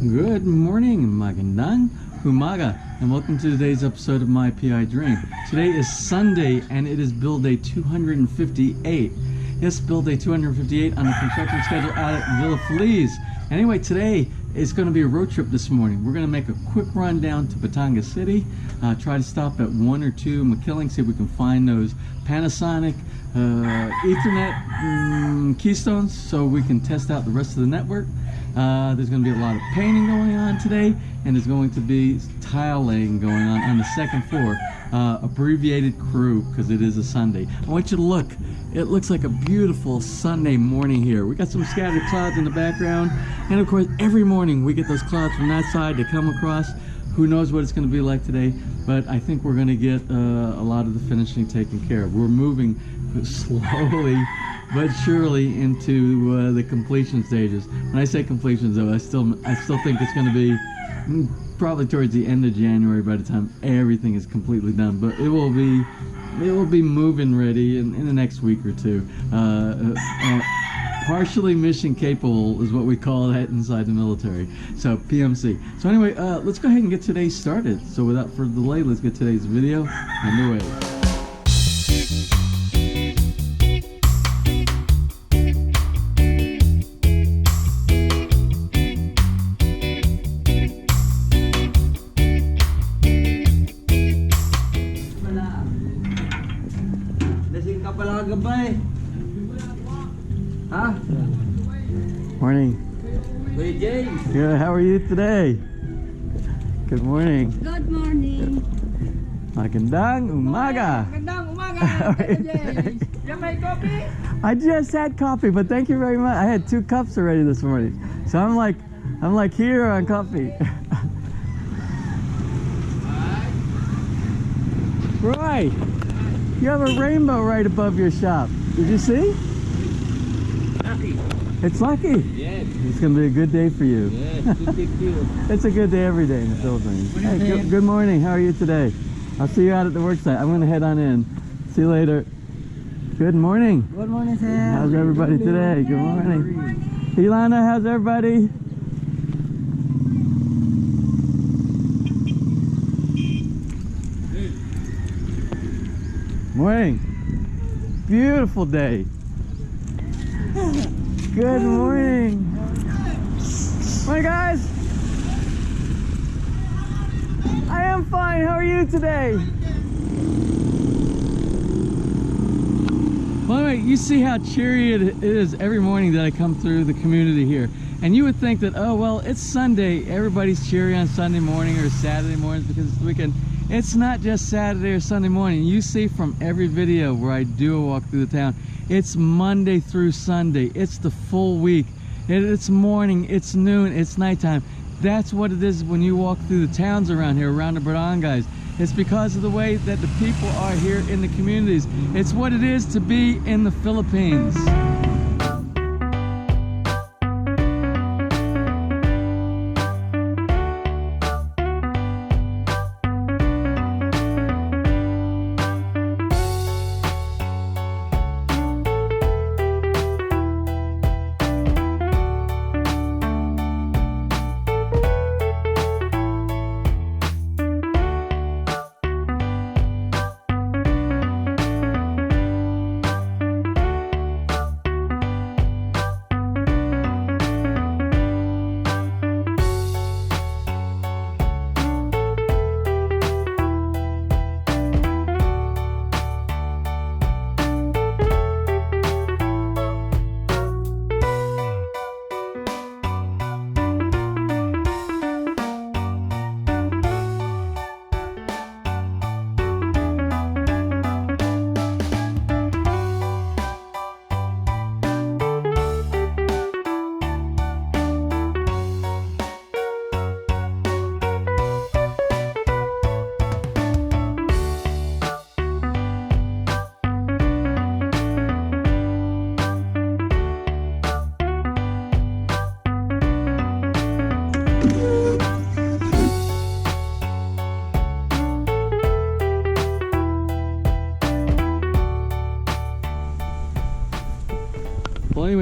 Good morning, magandang umaga, and welcome to today's episode of My PI Dream. Today is Sunday, and it is build day 258. Yes, build day 258 on the construction schedule out at Villa Feliz. Anyway, today is going to be a road trip this morning. We're going to make a quick run down to Batangas City, try to stop at one or two McKilling, see if we can find those Panasonic Ethernet keystones so we can test out the rest of the network. There's going to be a lot of painting going on today, and there's going to be tile laying going on the second floor. Abbreviated crew because it is a Sunday. I want you to look. It looks like a beautiful Sunday morning here. We got some scattered clouds in the background, and of course every morning we get those clouds from that side to come across. Who knows what it's going to be like today, but I think we're going to get a lot of the finishing taken care of. We're moving slowly but surely into the completion stages. When I say completions, though, I still think it's going to be probably towards the end of January by the time everything is completely done. But it will be moving ready in the next week or two. Partially mission capable is what we call that inside the military. So PMC. So anyway, let's go ahead and get today started. So without further delay, let's get today's video underway. Huh? Morning. Good. How are you today? Good morning. Good morning. Magandang umaga. Magandang umaga. You make coffee? I just had coffee, but thank you very much. I had 2 cups already this morning, so I'm like here on coffee. Roy, you have a rainbow right above your shop. Did you see? Lucky. It's lucky. Yes. It's gonna be a good day for you. Yes, good day to you. It's a good day every day in the Philippines. Hey, good morning. How are you today? I'll see you out at the work site. I'm gonna head on in. See you later. Good morning. Good morning, sir. How's everybody today? Good morning. Ilana, how's everybody? Morning. Beautiful day. Good morning. Morning, guys. I am fine. How are you today? Well, anyway, you see how cheery it is every morning that I come through the community here. And you would think that, oh, well, it's Sunday. Everybody's cheery on Sunday morning or Saturday mornings because it's the weekend. It's not just Saturday or Sunday morning. You see from every video where I do a walk through the town, it's Monday through Sunday. It's the full week. It's morning, it's noon, it's nighttime. That's what it is when you walk through the towns around here, around the Batangas. It's because of the way that the people are here in the communities. It's what it is to be in the Philippines.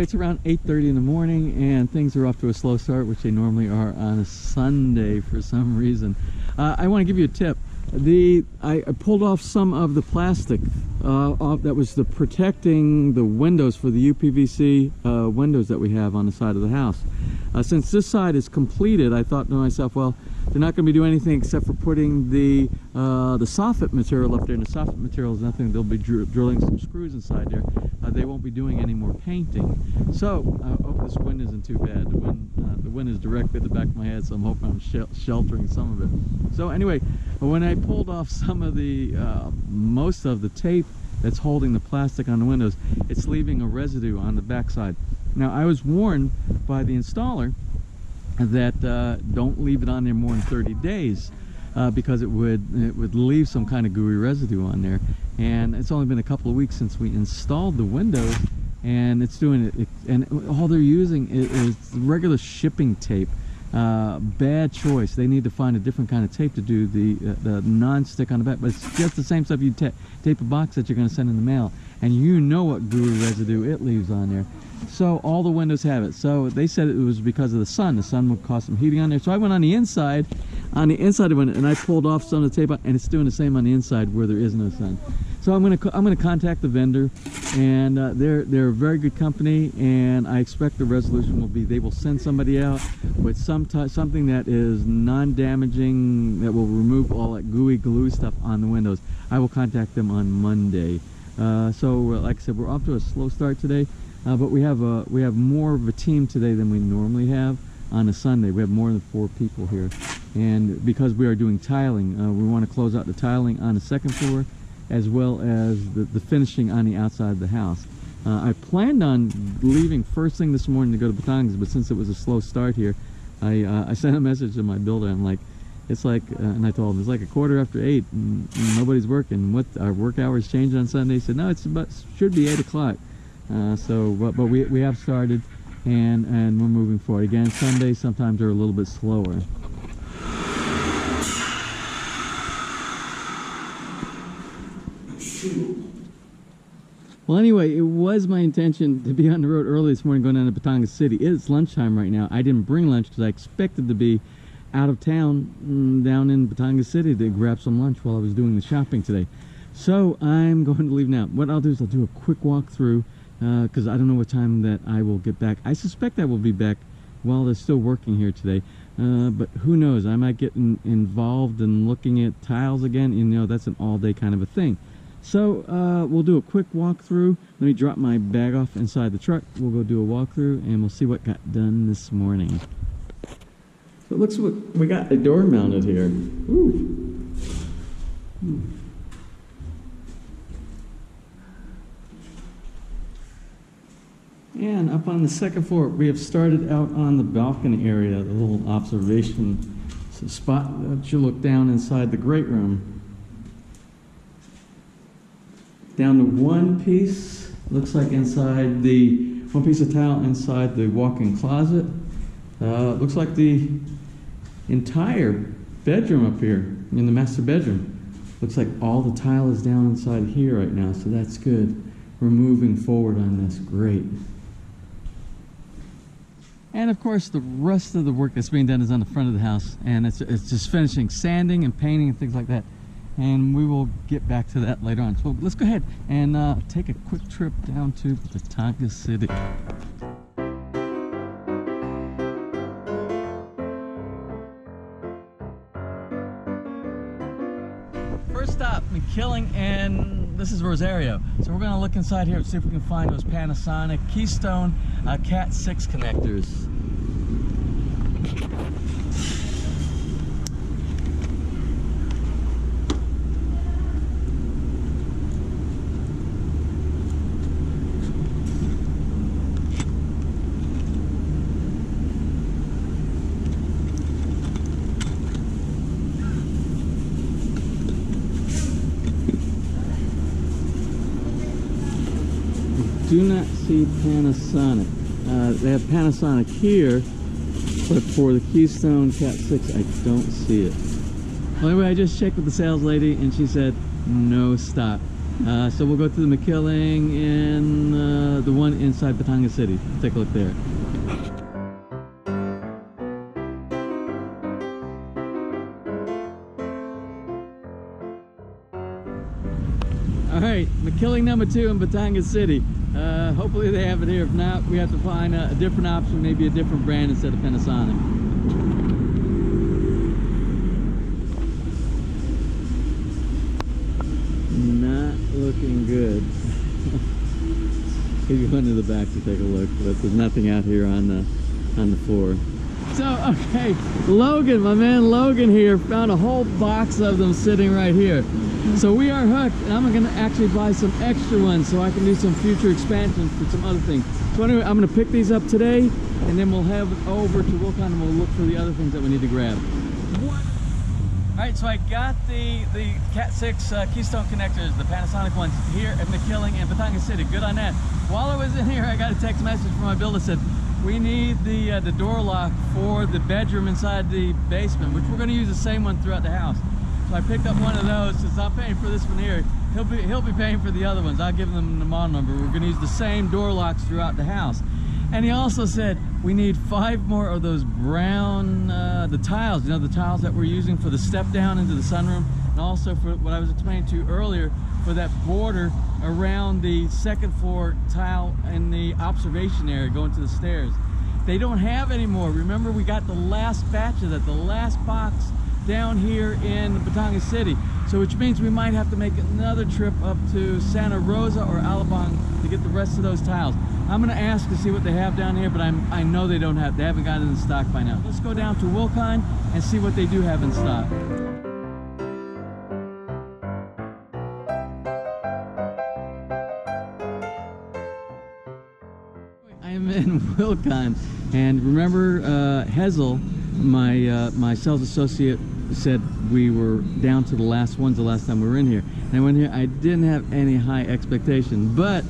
It's around 8:30 in the morning, and things are off to a slow start, which they normally are on a Sunday for some reason. I want to give you a tip. I pulled off some of the plastic that was protecting the windows for the UPVC windows that we have on the side of the house. Since this side is completed, I thought to myself, well, they're not going to be doing anything except for putting the soffit material up there, and the soffit material is nothing. They'll be drilling some screws inside there. They won't be doing any more painting. So I hope this wind isn't too bad. The wind is directly at the back of my head, so I'm hoping I'm sheltering some of it. So anyway, when I pulled off some of the most of the tape that's holding the plastic on the windows, it's leaving a residue on the backside. Now, I was warned by the installer that don't leave it on there more than 30 days because it would leave some kind of gooey residue on there. And it's only been a couple of weeks since we installed the windows, and it's doing it. And all they're using is regular shipping tape. Bad choice. They need to find a different kind of tape to do the non-stick on the back, but it's just the same stuff you tape a box that you're going to send in the mail, and you know what gooey residue it leaves on there. So all the windows have it. So they said it was because of the sun. The sun would cause some heating on there. So I went on the inside of the window, and I pulled off some of the tape, and it's doing the same on the inside where there is no sun. So I'm gonna contact the vendor, and they're a very good company, and I expect the resolution will be they will send somebody out with something that is non-damaging, that will remove all that gooey glue stuff on the windows. I will contact them on Monday. So like I said, we're off to a slow start today, but we have more of a team today than we normally have on a Sunday. We have more than 4 people here, and because we are doing tiling, we want to close out the tiling on the second floor, as well as the finishing on the outside of the house. I planned on leaving first thing this morning to go to Batangas, but since it was a slow start here, I sent a message to my builder. I'm like, it's like, and I told him, it's like 8:15 and nobody's working. What, our work hours change on Sunday? He said, no, should be 8 o'clock. But we have started, and we're moving forward. Again, Sundays sometimes are a little bit slower. Well, anyway, it was my intention to be on the road early this morning going down to Batangas City. It's lunchtime right now. I didn't bring lunch because I expected to be out of town down in Batangas City to grab some lunch while I was doing the shopping today. So I'm going to leave now. What I'll do is I'll do a quick walkthrough because I don't know what time that I will get back. I suspect I will be back while they're still working here today. But who knows? I might get involved in looking at tiles again. You know, that's an all-day kind of a thing. So we'll do a quick walkthrough. Let me drop my bag off inside the truck. We'll go do a walkthrough, and we'll see what got done this morning. So it looks like we got a door mounted here. Ooh. And up on the second floor, we have started out on the balcony area, the little observation spot that you look down inside the great room. Down to one piece, looks like inside one piece of tile inside the walk-in closet. Looks like the entire bedroom up here in the master bedroom. Looks like all the tile is down inside here right now, so that's good. We're moving forward on this, great. And of course, the rest of the work that's being done is on the front of the house, and it's just finishing sanding and painting and things like that. And we will get back to that later on. So let's go ahead and take a quick trip down to Batangas City. First stop, McKilling, and this is Rosario. So we're gonna look inside here and see if we can find those Panasonic Keystone Cat 6 connectors. Do not see Panasonic. They have Panasonic here, but for the Keystone Cat 6, I don't see it. Well, anyway, I just checked with the sales lady, and she said no stock. So we'll go to the McKilling and the one inside Batangas City. Take a look there. All right, McKilling number 2 in Batangas City. Hopefully they have it here. If not, we have to find a different option, maybe a different brand instead of Panasonic. Not looking good. He's going to the back to take a look, but there's nothing out here on the floor. So, okay, Logan, my man Logan here, found a whole box of them sitting right here. So we are hooked, and I'm going to actually buy some extra ones so I can do some future expansions for some other things. So anyway, I'm going to pick these up today, and then we'll have it over to Wilcon and we'll look for the other things that we need to grab. Alright, so I got the Cat 6 Keystone connectors, the Panasonic ones, here at McKilling and Batangas City. Good on that. While I was in here, I got a text message from my builder that said, we need the door lock for the bedroom inside the basement, which we're going to use the same one throughout the house. So I picked up one of those. Since I'm paying for this one here, he'll be paying for the other ones. I'll give him the model number. We're going to use the same door locks throughout the house. And he also said we need 5 more of those brown the tiles. You know, the tiles that we're using for the step down into the sunroom, and also for what I was explaining to you earlier, for that border around the second floor tile in the observation area going to the stairs. They don't have any more. Remember, we got the last batch of that, the last box down here in Batangas City. So which means we might have to make another trip up to Santa Rosa or Alabang to get the rest of those tiles. I'm going to ask to see what they have down here, but I know they haven't got it in stock by now. Let's go down to Wilcon and see what they do have in stock. I am in Wilcon, and remember Hazel, my sales associate, said we were down to the last ones the last time we were in here. And I went here, I didn't have any high expectations, but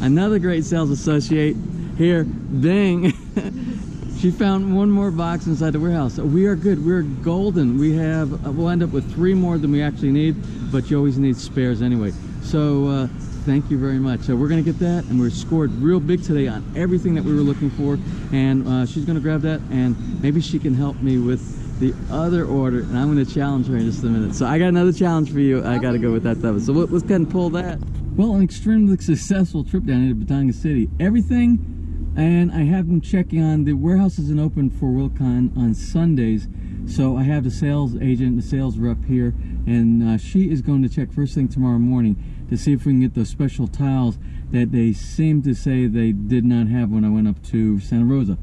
another great sales associate here, Bing, she found one more box inside the warehouse. So we are good, we're golden. We'll end up with 3 more than we actually need, but you always need spares anyway. So thank you very much. So we're gonna get that, and we're scored real big today on everything that we were looking for, and she's gonna grab that, and maybe she can help me with the other order, and I'm going to challenge her in just a minute. So I got another challenge for you. I got to go with that stuff. So let's go ahead and pull that. Well, an extremely successful trip down here to Batangas City. Everything, and I have them checking on, the warehouse isn't open for Wilcon on Sundays, so I have the sales agent, the sales rep here, and she is going to check first thing tomorrow morning to see if we can get those special tiles that they seem to say they did not have when I went up to Santa Rosa.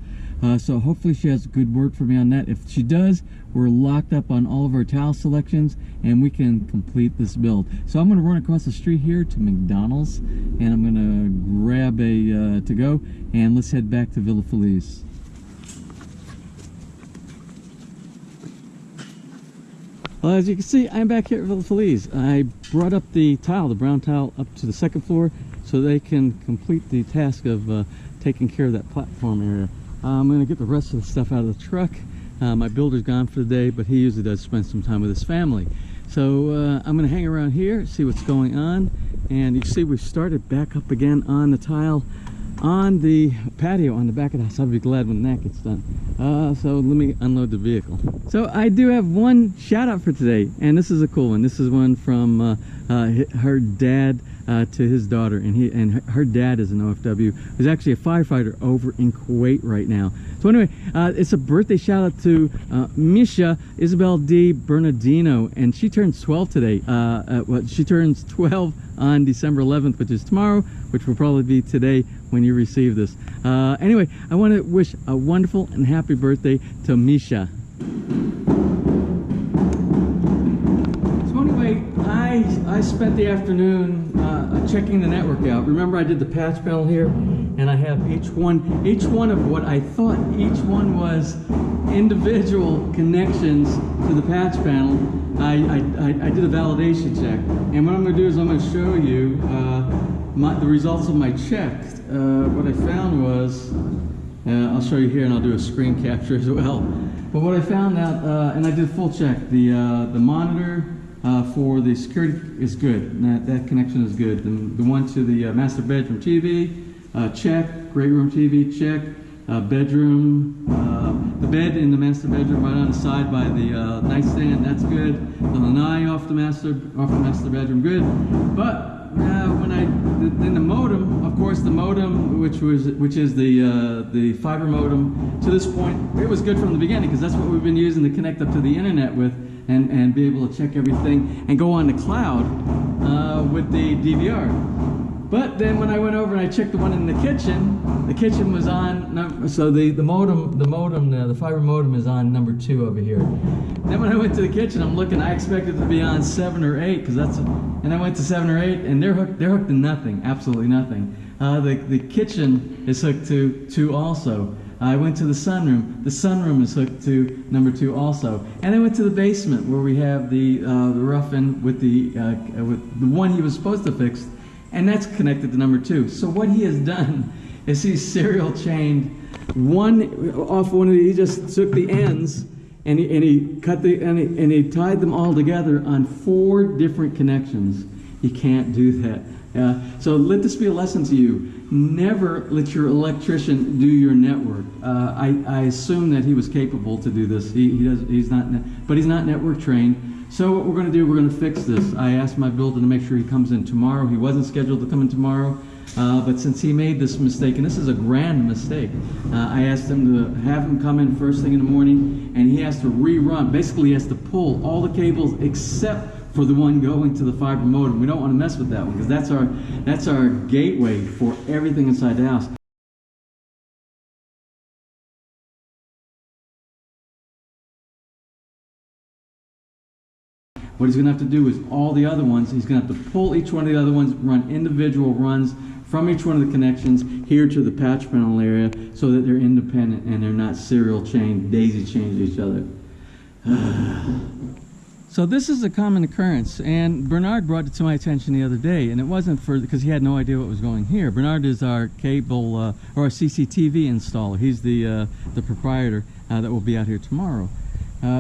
So hopefully she has a good word for me on that. If she does, we're locked up on all of our tile selections, and we can complete this build. So I'm going to run across the street here to McDonald's, and I'm going to grab a to-go, and let's head back to Villa Feliz. Well, as you can see, I'm back here at Villa Feliz. I brought up the tile, the brown tile, up to the second floor so they can complete the task of taking care of that platform area. I'm going to get the rest of the stuff out of the truck. My builder's gone for the day, but he usually does spend some time with his family. So I'm going to hang around here, see what's going on. And you see we've started back up again on the tile on the patio on the back of the house. I'll be glad when that gets done. So let me unload the vehicle. So I do have one shout out for today, and this is a cool one. This is one from her dad to his daughter, and her dad is an OFW who's actually a firefighter over in Kuwait right now. So anyway, it's a birthday shout out to Misha Isabel D. Bernardino, and she turns 12 today. Well, she turns 12 on December 11th, which is tomorrow, which will probably be today when you receive this. Anyway, I want to wish a wonderful and happy birthday to Misha. So anyway, I spent the afternoon checking the network out. Remember, I did the patch panel here, and I have each one of what I thought each one was individual connections to the patch panel. I did a validation check, and what I'm going to do is I'm going to show you the results of my check. What I found was, I'll show you here, and I'll do a screen capture as well. But what I found out, and I did a full check, the monitor, for the security is good. That connection is good. The one to the master bedroom TV, check. Great room TV, check. Bedroom, the bed in the master bedroom right on the side by the nightstand, that's good. The lanai off the master bedroom, good. But then the modem, of course, the modem, which is the fiber modem, to this point, it was good from the beginning because that's what we've been using to connect up to the internet with and be able to check everything and go on the cloud with the DVR. But then when I went over and I checked the one in the kitchen was on, so the fiber modem is on number 2 over here. Then when I went to the kitchen, I'm looking, I expected it to be on 7 or 8, and I went to 7 or 8, and they're hooked to nothing, absolutely nothing. The kitchen is hooked to 2 also. I went to the sunroom is hooked to number 2 also. And I went to the basement where we have the rough-in with the one he was supposed to fix, and that's connected to number 2. So what he has done is he's serial chained he just took the ends and he cut and he tied them all together on 4 different connections. You can't do that. So let this be a lesson to you. Never let your electrician do your network. I assume that he was capable to do this. He's not network trained. So what we're going to do, we're going to fix this. I asked my builder to make sure he comes in tomorrow. He wasn't scheduled to come in tomorrow, but since he made this mistake, and this is a grand mistake, I asked him to have him come in first thing in the morning, and he has to rerun. Basically, he has to pull all the cables except for the one going to the fiber modem. We don't want to mess with that one because that's our gateway for everything inside the house. What he's going to have to do is all the other ones, he's going to have to pull each one of the other ones, run individual runs from each one of the connections here to the patch panel area so that they're independent and they're not serial chained, daisy chained to each other. So this is a common occurrence, and Bernard brought it to my attention the other day, and it wasn't because he had no idea what was going here. Bernard is our cable or our CCTV installer. He's the proprietor that will be out here tomorrow.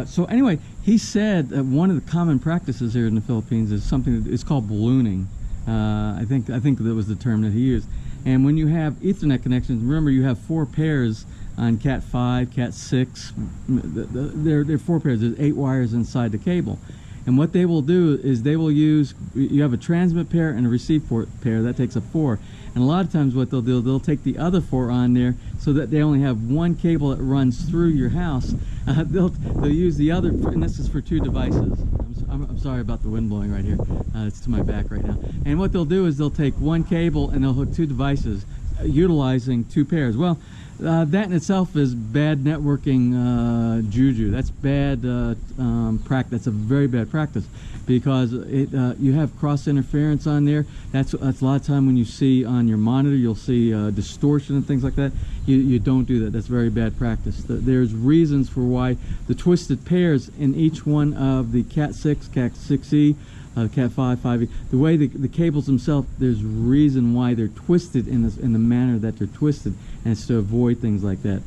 So anyway, he said that one of the common practices here in the Philippines is something that is called ballooning. I think that was the term that he used. And when you have Ethernet connections, remember you have 4 pairs on Cat 5, Cat 6. There are 4 pairs. There's 8 wires inside the cable. And what they will do is they will use, you have a transmit pair and a receive port pair. That takes up 4. And a lot of times what they'll do, they'll take the other 4 on there so that they only have 1 cable that runs through your house. They'll use the other, and this is for 2 devices. I'm sorry about the wind blowing right here. It's to my back right now. And what they'll do is they'll take 1 cable and they'll hook 2 devices utilizing 2 pairs. Well, that in itself is bad networking juju. That's bad practice. That's a very bad practice because you have cross interference on there. That's a lot of time when you see on your monitor, you'll see distortion and things like that. You don't do that. That's very bad practice. There's reasons for why the twisted pairs in each one of the Cat 6, Cat 6E, Cat 5, 5E, the way the cables themselves, there's reason why they're twisted in the manner that they're twisted, and it's to avoid things like that.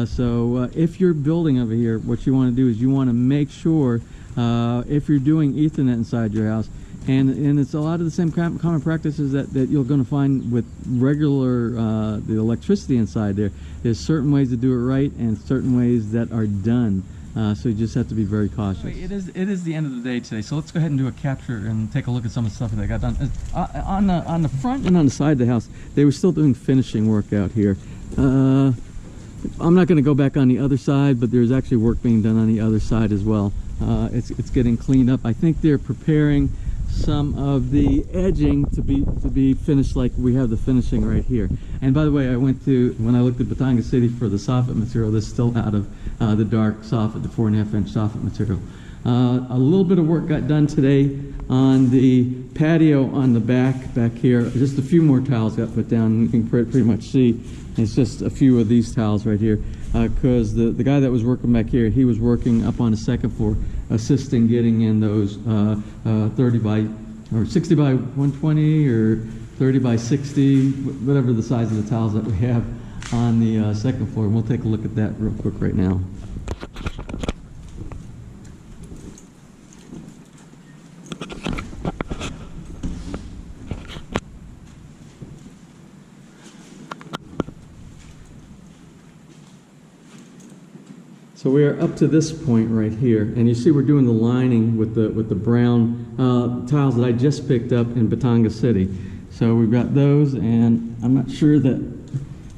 So if you're building over here, what you want to do is you want to make sure if you're doing Ethernet inside your house, and it's a lot of the same common practices that you're going to find with regular the electricity inside there. There's certain ways to do it right and certain ways that are done. So you just have to be very cautious. It is the end of the day today, so let's go ahead and do a capture and take a look at some of the stuff that I got done. On the front and on the side of the house, they were still doing finishing work out here. I'm not going to go back on the other side, but there's actually work being done on the other side as well. It's getting cleaned up. I think they're preparing some of the edging to be finished like we have the finishing right here. And by the way, when I looked at Batangas City for the soffit material, this is still out of the dark soffit, the 4.5-inch soffit material. A little bit of work got done today on the patio on the back here. Just a few more tiles got put down. You can pretty much see it's just a few of these tiles right here because the guy that was working back here, he was working up on the second floor assisting getting in those 30 by or 60 by 120 or 30 by 60, whatever the size of the tiles that we have on the second floor. And we'll take a look at that real quick right now. So we are up to this point right here, and you see we're doing the lining with the brown tiles that I just picked up in Batangas City. So we've got those, and I'm not sure that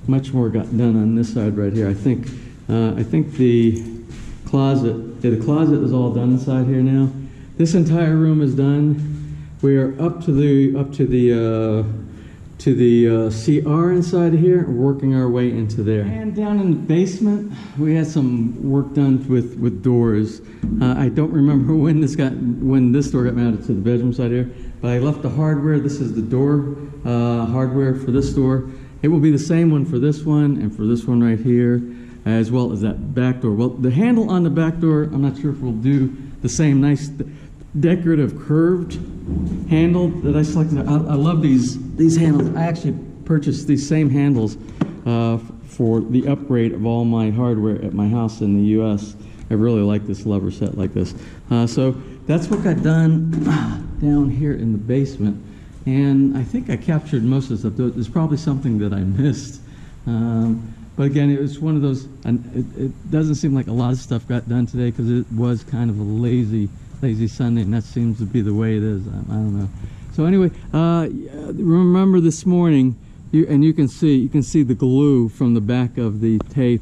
much more got done on this side right here. I think the closet is all done inside here now. This entire room is done. We are up to the CR inside here, working our way into there. And down in the basement, we had some work done with doors. I don't remember when this door got mounted to the bedroom side here, but I left the hardware. This is the door hardware for this door. It will be the same one for this one and for this one right here, as well as that back door. Well, the handle on the back door, I'm not sure if we'll do the same nice decorative curved handle that I selected. I love these handles. I actually purchased these same handles for the upgrade of all my hardware at my house in the US. I really like this lever set like this. So that's what got done down here in the basement. And I think I captured most of the stuff. There's probably something that I missed. But again, it was one of those, it doesn't seem like a lot of stuff got done today because it was kind of a lazy Sunday, and that seems to be the way it is. I don't know. So anyway, remember this morning, you can see the glue from the back of the tape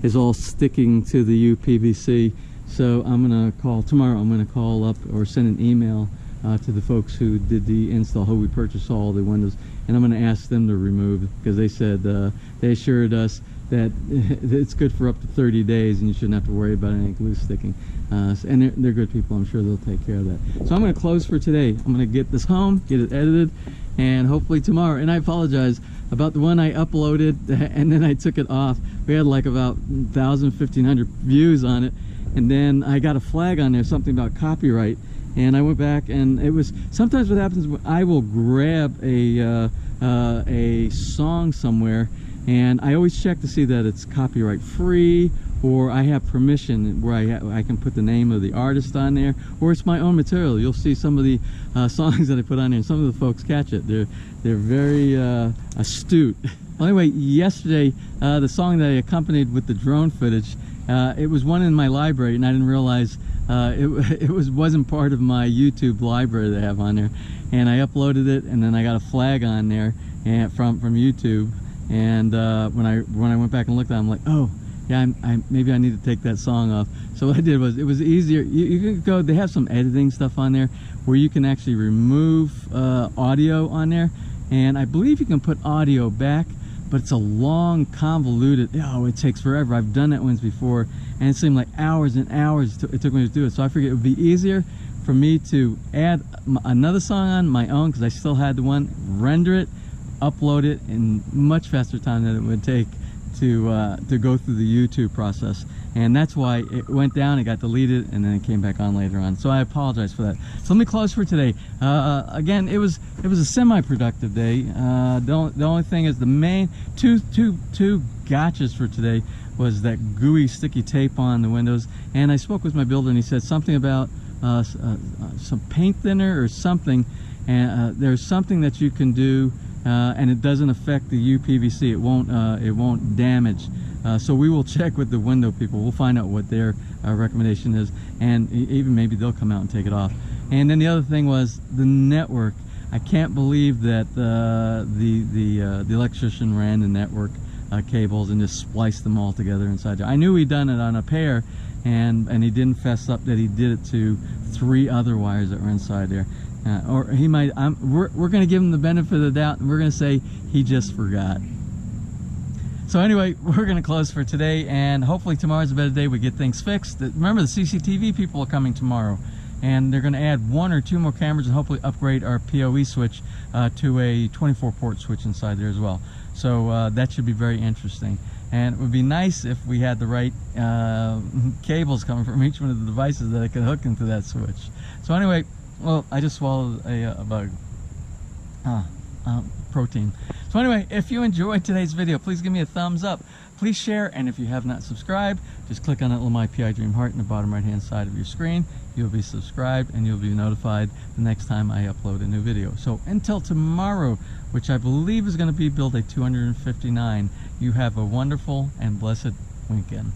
is all sticking to the UPVC. So I'm gonna call tomorrow. I'm gonna call up or send an email to the folks who did the install, who we purchased all the windows, and I'm gonna ask them to remove, because they said they assured us that it's good for up to 30 days and you shouldn't have to worry about any glue sticking. And they're good people. I'm sure they'll take care of that. So I'm going to close for today. I'm going to get this home, get it edited, and hopefully tomorrow. And I apologize about the one I uploaded and then I took it off. We had like about 1,000, 1,500 views on it. And then I got a flag on there, something about copyright. And I went back, and it was, sometimes what happens, I will grab a song somewhere, and I always check to see that it's copyright free, or I have permission where I can put the name of the artist on there, or it's my own material. You'll see some of the songs that I put on there, and some of the folks catch it. They're very astute. Well, anyway, yesterday the song that I accompanied with the drone footage, it was one in my library, and I didn't realize it wasn't part of my YouTube library that I have on there. And I uploaded it, and then I got a flag on there from YouTube. And when I went back and looked at it, I'm like, oh yeah, maybe I need to take that song off. So what I did was, it was easier. You can go, they have some editing stuff on there where you can actually remove audio on there, and I believe you can put audio back, but it's a long, convoluted, it takes forever. I've done that once before, and it seemed like hours and hours it took me to do it. So I figured it would be easier for me to add another song on my own, because I still had the one, render it, upload it in much faster time than it would take to go through the YouTube process. And that's why it went down, it got deleted, and then it came back on later on. So I apologize for that. So let me close for today. Again, it was a semi-productive day. The only thing is, the main two gotchas for today was that gooey sticky tape on the windows. And I spoke with my builder, and he said something about some paint thinner or something, and there's something that you can do, and it doesn't affect the UPVC. It won't damage. So we will check with the window people. We'll find out what their recommendation is, and even maybe they'll come out and take it off. And then the other thing was the network. I can't believe that the electrician ran the network cables and just spliced them all together inside there. I knew he'd done it on a pair, and he didn't fess up that he did it to 3 other wires that were inside there. Or he might. We're going to give him the benefit of the doubt, and we're going to say he just forgot. So anyway, we're going to close for today, and hopefully tomorrow's a better day. We get things fixed. Remember, the CCTV people are coming tomorrow, and they're going to add 1 or 2 more cameras and hopefully upgrade our PoE switch to a 24-port switch inside there as well. So that should be very interesting. And it would be nice if we had the right cables coming from each one of the devices that I could hook into that switch. So anyway, well, I just swallowed a bug. Protein. So anyway, if you enjoyed today's video, please give me a thumbs up. Please share, and if you have not subscribed, just click on that little My PI Dream heart in the bottom right hand side of your screen. You'll be subscribed, and you'll be notified the next time I upload a new video. So until tomorrow, which I believe is going to be build day 259, you have a wonderful and blessed weekend.